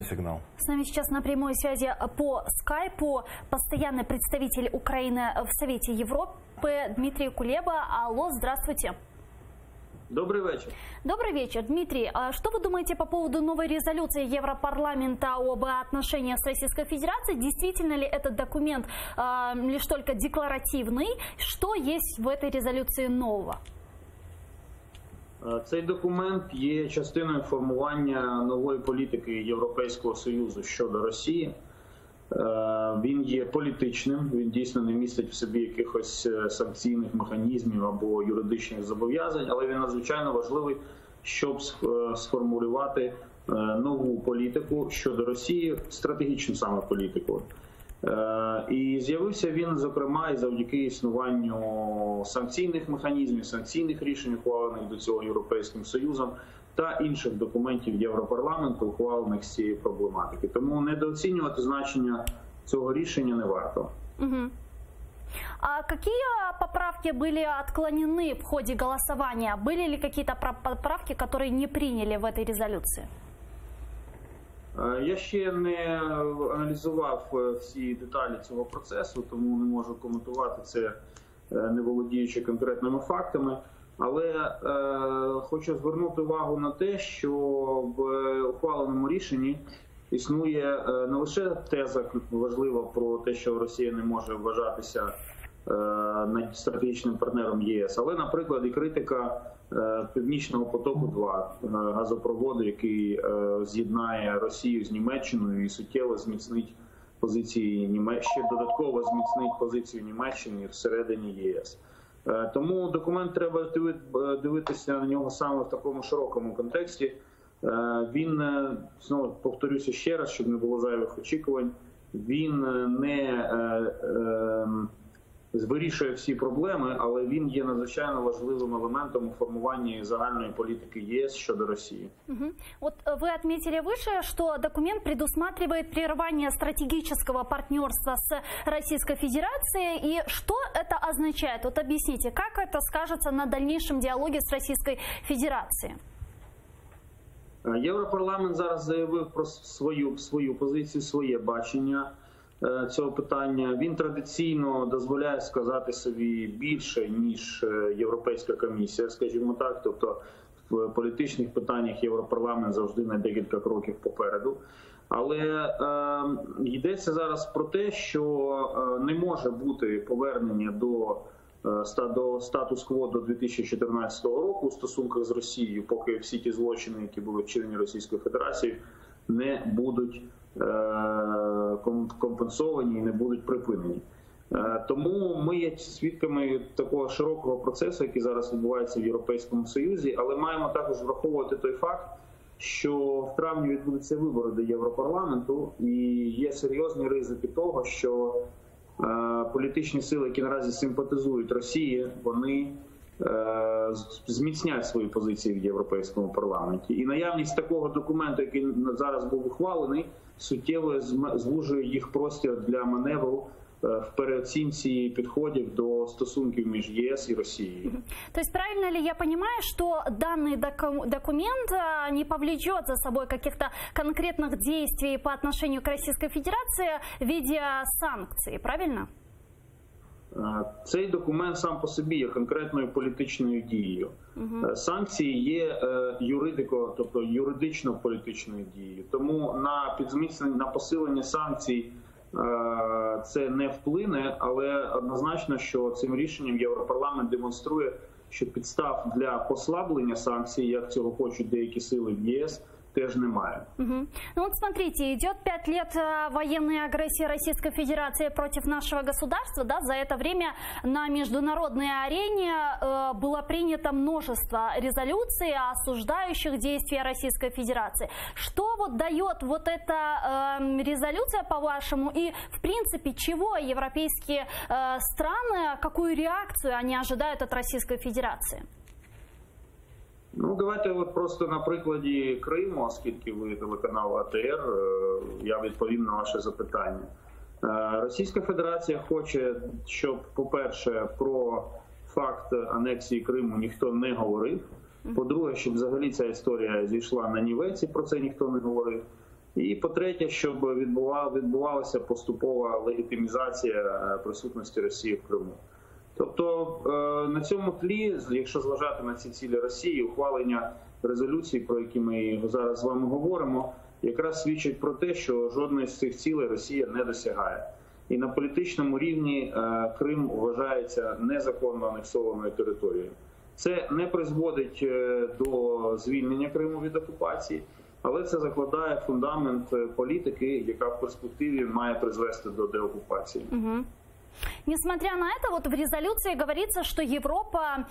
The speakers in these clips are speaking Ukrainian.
сигнал. С нами сейчас на прямой связи по скайпу постоянный представитель Украины в Совете Европы Дмитрий Кулеба. Алло, здравствуйте. Добрый вечер. Добрый вечер, Дмитрий. Что вы думаете по поводу новой резолюции Европарламента об отношениях с Российской Федерацией? Действительно ли этот документ лишь только декларативный? Что есть в этой резолюции нового? Цей документ є частиною формування нової політики Європейського Союзу щодо Росії. Він є політичним, він дійсно не містить в собі якихось санкційних механізмів або юридичних зобов'язань, але він надзвичайно важливий, щоб сформулювати нову політику щодо Росії, стратегічну саме політику. І з'явився він, зокрема, і завдяки існуванню санкційних механізмів, санкційних рішень, ухвалених до цього Європейським Союзом, та інших документів Європарламенту, ухвалених з цієї проблематики. Тому недооцінювати значення цього рішення не варто. А какие поправки были отклонены в ходе голосования? Были ли какие-то поправки, которые не приняли в этой резолюции? Я ще не аналізував всі деталі цього процесу, тому не можу коментувати це, не володіючи конкретними фактами. Але хочу звернути увагу на те, що в ухваленому рішенні існує не лише теза важлива про те, що Росія не може вважатися стратегічним партнером ЄС, але, наприклад, і критика Північного потоку-2, газопроводу, який з'єднає Росію з Німеччиною і суттєво зміцнить позиції ще додатково зміцнить позицію Німеччини всередині ЄС. Тому документ треба дивитися на нього саме в такому широкому контексті. Він, знову повторюся ще раз, щоб не було зайвих очікувань, він не вирішує всі проблеми, але він є надзвичайно важливим елементом у формуванні загальної політики ЄС щодо Росії. Вот вы отметили выше, что документ предусматривает прерывание стратегического партнерства с Российской Федерацией. И что это означает? Вот объясните, как это скажется на дальнейшем диалоге с Российской Федерацией? Європарламент зараз заявив про свою позицію, своє бачення цього питання. Він традиційно дозволяє сказати собі більше, ніж Європейська комісія, скажімо так. Тобто в політичних питаннях Європарламент завжди на декілька кроків попереду. Але йдеться зараз про те, що не може бути повернення до статус-кво до 2014 року у стосунках з Росією, поки всі ті злочини, які були вчинені Російською Федерацією, не будуть компенсовані і не будуть припинені. Тому ми є свідками такого широкого процесу, який зараз відбувається в Європейському Союзі, але маємо також враховувати той факт, що в травні відбудуться вибори до Європарламенту, і є серйозні ризики того, що політичні сили, які наразі симпатизують Росії, вони зміцнять свої позиції в Європейському парламенті. І наявність такого документу, який зараз був ухвалений, суттєво звужує їх простір для маневру в переоцінці підходів до стосунків між ЄС і Росією. То есть правильно ли я понимаю, что данный документ не повлечет за собой каких-то конкретных действий по отношению к Российской Федерации в виде санкций, правильно? Цей документ сам по собі є конкретною політичною дією. Санкції є тобто юридично-політичною дією. Тому на посилення санкцій це не вплине, але однозначно, що цим рішенням Європарламент демонструє, що підстав для послаблення санкцій, як цього хочуть деякі сили в ЄС, теж немає. Ну вот смотрите, идет 5 лет военной агрессии Российской Федерации против нашего государства, да, за это время на международной арене было принято множество резолюций, осуждающих действия Российской Федерации. Что вот дает вот эта резолюция, по-вашему, и в принципе чего европейские страны, какую реакцию они ожидают от Российской Федерации? Ну, давайте от просто на прикладі Криму, оскільки ви телеканал АТР, я відповім на ваше запитання. Російська Федерація хоче, щоб, по-перше, про факт анексії Криму ніхто не говорив. По-друге, щоб взагалі ця історія зійшла на нівець, і про це ніхто не говорив. І по-третє, щоб відбувалася поступова легітимізація присутності Росії в Криму. Тобто на цьому тлі, якщо зважати на ці цілі Росії, ухвалення резолюцій, про які ми зараз з вами говоримо, якраз свідчить про те, що жодної з цих цілей Росія не досягає. І на політичному рівні Крим вважається незаконно анексованою територією. Це не призводить до звільнення Криму від окупації, але це закладає фундамент політики, яка в перспективі має призвести до деокупації. Несмотря на это, вот в резолюции говорится, что Европа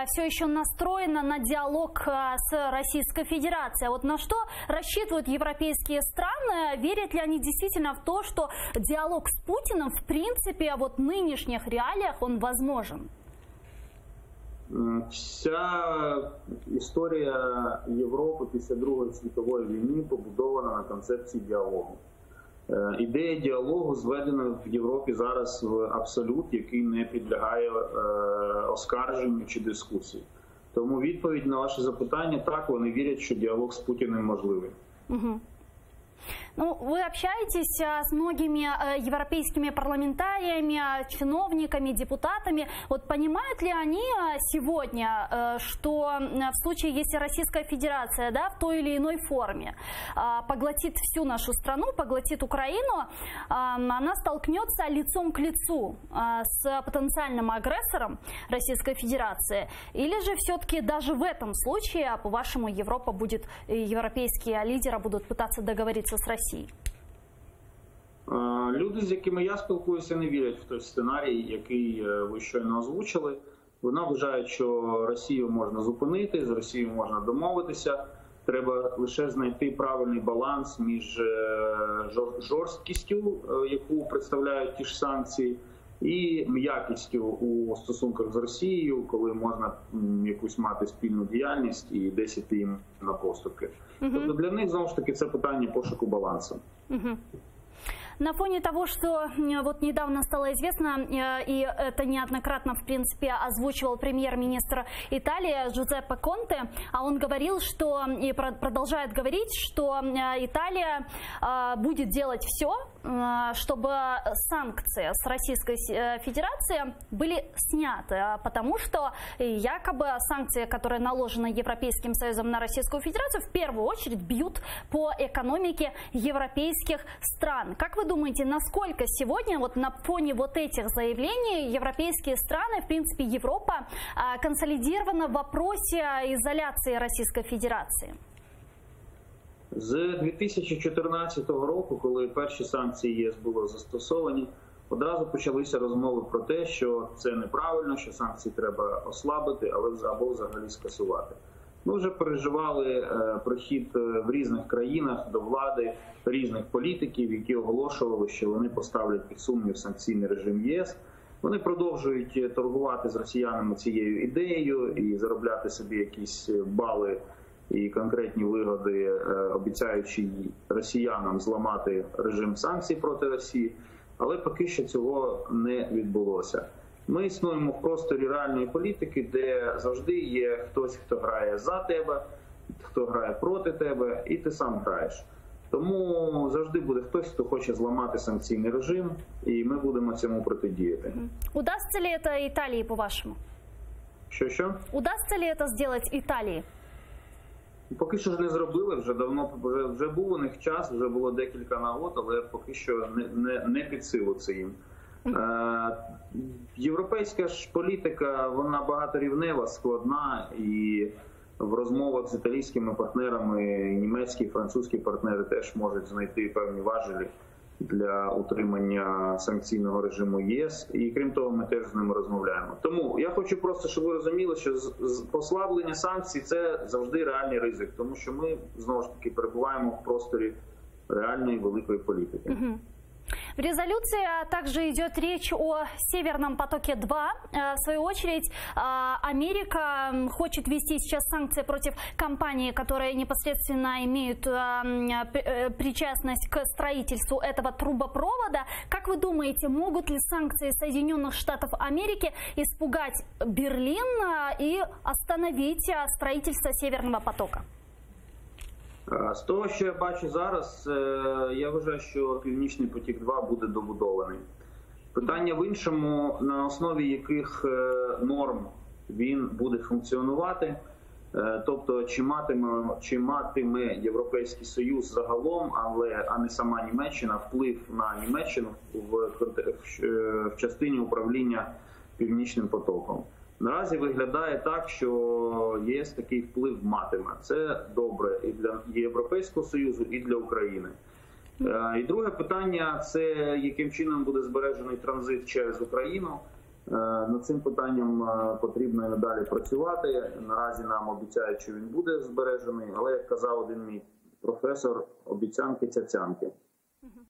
все еще настроена на диалог с Российской Федерацией. Вот на что рассчитывают европейские страны? Верят ли они действительно в то, что диалог с Путиным, в принципе, вот в нынешних реалиях он возможен? Вся історія Європи після Другої світової війни побудована на концепції діалогу. Ідея діалогу зведена в Європі зараз в абсолют, який не підлягає оскарженню чи дискусії. Тому відповідь на ваше запитання – так, вони вірять, що діалог з Путіним можливий. Ну, вы общаетесь с многими европейскими парламентариями, чиновниками, депутатами. Вот понимают ли они сегодня, что в случае, если Российская Федерация, да, в той или иной форме поглотит всю нашу страну, поглотит Украину, она столкнется лицом к лицу с потенциальным агрессором Российской Федерации? Или же все-таки даже в этом случае, по-вашему, Европа будет, европейские лидеры будут пытаться договориться с Россией? Люди, з якими я спілкуюся, не вірять в той сценарій, який ви щойно озвучили. Вони вважають, що Росію можна зупинити, з Росією можна домовитися. Треба лише знайти правильний баланс між жорсткістю, яку представляють ті ж санкції, і м'якістю у стосунках з Росією, коли можна якусь мати спільну діяльність і десь іти їм на поступки. Тобто для них, знову ж таки, це питання пошуку балансу. На фоне того, что вот недавно стало известно, и это неоднократно, в принципе, озвучивал премьер-министр Италии Джузеппе Конте, а он говорил, что, и продолжает говорить, что Италия будет делать все, чтобы санкции с Российской Федерации были сняты, потому что якобы санкции, которые наложены Европейским Союзом на Российскую Федерацию, в первую очередь бьют по экономике европейских стран. Как вы думаете, насколько сегодня вот на фоне вот этих заявлений европейские страны, в принципе Европа, консолидирована в вопросе изоляции Российской Федерации? З 2014 року, коли перші санкції ЄС були застосовані, одразу почалися розмови про те, що це неправильно, що санкції треба ослабити, або взагалі скасувати. Ми вже переживали прихід в різних країнах до влади різних політиків, які оголошували, що вони поставлять під сумнів санкційний режим ЄС. Вони продовжують торгувати з росіянами цією ідеєю і заробляти собі якісь бали і конкретні вигоди, обіцяючи росіянам зламати режим санкцій проти Росії. Але поки що цього не відбулося. Ми існуємо в просторі реальної політики, де завжди є хтось, хто грає за тебе, хто грає проти тебе, і ти сам граєш. Тому завжди буде хтось, хто хоче зламати санкційний режим, і ми будемо цьому протидіяти. Удасться ли це Італії, по-вашому? Що? Удасться ли це зробити Італії? Поки що ж не зробили, вже був у них час, вже було декілька нагод, але поки що не під силу це їм. Європейська ж політика, вона багаторівнева, складна, і в розмовах з італійськими партнерами німецькі і французькі партнери теж можуть знайти певні важелі для утримання санкційного режиму ЄС. І крім того, ми теж з ними розмовляємо. Тому я хочу просто, щоб ви розуміли, що послаблення санкцій – це завжди реальний ризик, тому що ми, знову ж таки, перебуваємо в просторі реальної великої політики. В резолюции также идет речь о Северном потоке-2. В свою очередь, Америка хочет ввести сейчас санкции против компаний, которые непосредственно имеют причастность к строительству этого трубопровода. Как вы думаете, могут ли санкции Соединенных Штатов Америки испугать Берлин и остановить строительство Северного потока? З того, що я бачу зараз, я вважаю, що Північний потік-2 буде добудований. Питання в іншому, на основі яких норм він буде функціонувати, тобто чи матиме Європейський Союз загалом, а не сама Німеччина, вплив на Німеччину в частині управління Північним потоком. Наразі виглядає так, що ЄС такий вплив матиме. Це добре і для Європейського Союзу, і для України. І друге питання – це яким чином буде збережений транзит через Україну. Над цим питанням потрібно і надалі працювати. Наразі нам обіцяють, що він буде збережений, але, як казав один мій професор, обіцянки – цяцянки.